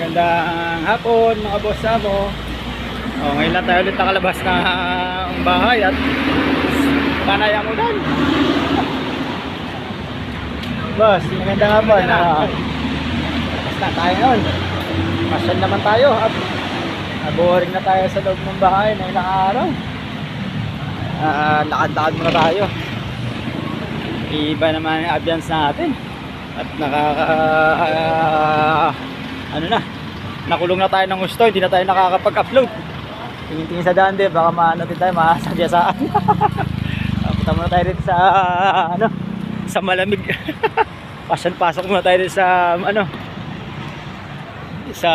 Magandang hapon mga boss mo. Ngayon lang tayo ulit nakalabas ng bahay at panay ang ulan. Boss, magandang hapon. Basta tayo ngayon. Masyal naman tayo at boring na tayo sa loob ng bahay na ilang araw. Lakad-lakad muna tayo. Iba naman yung ambience natin. At nakulong na tayo ng gusto, hindi na tayo nakakapag-upload. Tingin-tingin sa daan din, baka maano din tayo, masadyasaan. Punta muna tayo dito sa sa malamig. Pasok muna tayo dito sa sa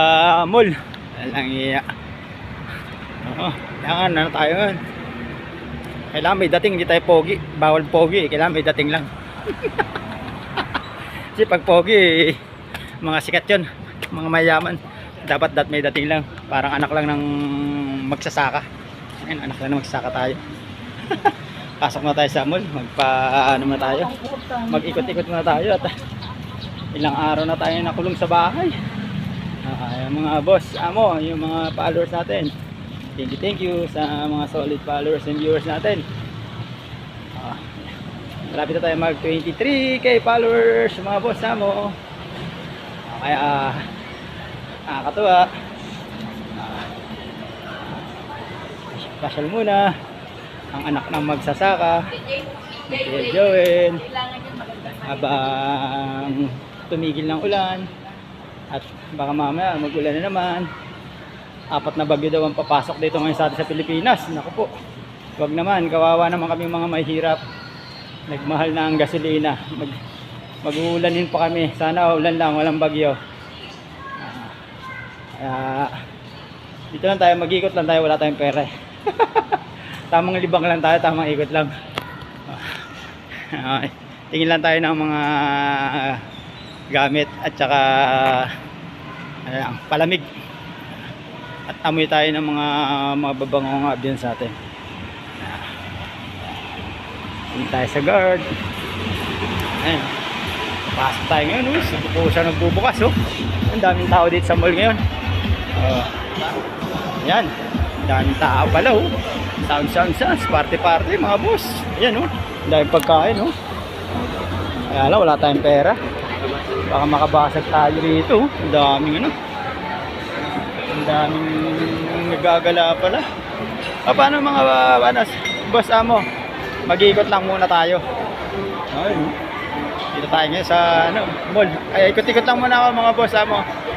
mall. Walang iya. Kailangan tayo yun. Kailangan may dating, hindi tayo pogi. Bawal pogi, kailangan may dating lang. Kasi pag pogi, mga sikat yun, mga mayaman. Dapat may dating lang. Parang anak lang ng magsasaka. Ayun, anak lang ng magsasaka tayo. Pasok na tayo sa mall. Mag-ikot-ikot muna tayo. At ilang araw na tayo nakulong sa bahay. Yung mga boss, yung mga followers natin. Thank you sa mga solid followers and viewers natin. Malapit na tayo mag 23k followers mga boss mo. Kaya nakakatuwa. Special muna ang anak ng magsasaka, si Joel, habang tumigil ng ulan at baka mamaya mag-ulan na naman. 4 na bagyo daw ang papasok dito ngayon sa atin sa Pilipinas. Naku po, wag naman, kawawa naman kami mga mahihirap. Nagmahal na ang gasolina. Mag-uulanin pa kami. Sana ulan lang, walang bagyo. Dito lang tayo, mag-ikot lang tayo, wala tayong pera. Tamang libang lang tayo, tamang ikot lang. Tingin lang tayo ng mga gamit at saka palamig. At amoy tayo ng mga babangong ambience sa atin. Hindi tayo sa guard. Ayan. Pasok tayo ngayon. Siya nagbubukas. Ang daming tao dito sa mall ngayon. Ayan. Daming tao pala. Sounds. Party mga boss. Ayan. Ang daming pagkain. Kaya lang wala tayong pera. Baka makabasag tayo dito. Ang daming ang daming nagagala pala. Paano mga boss mo? Mag-iikot lang muna tayo. Ayun. Dito tayo ngayon sa mall. Ay, ikot-ikot lang muna ako mga boss mo.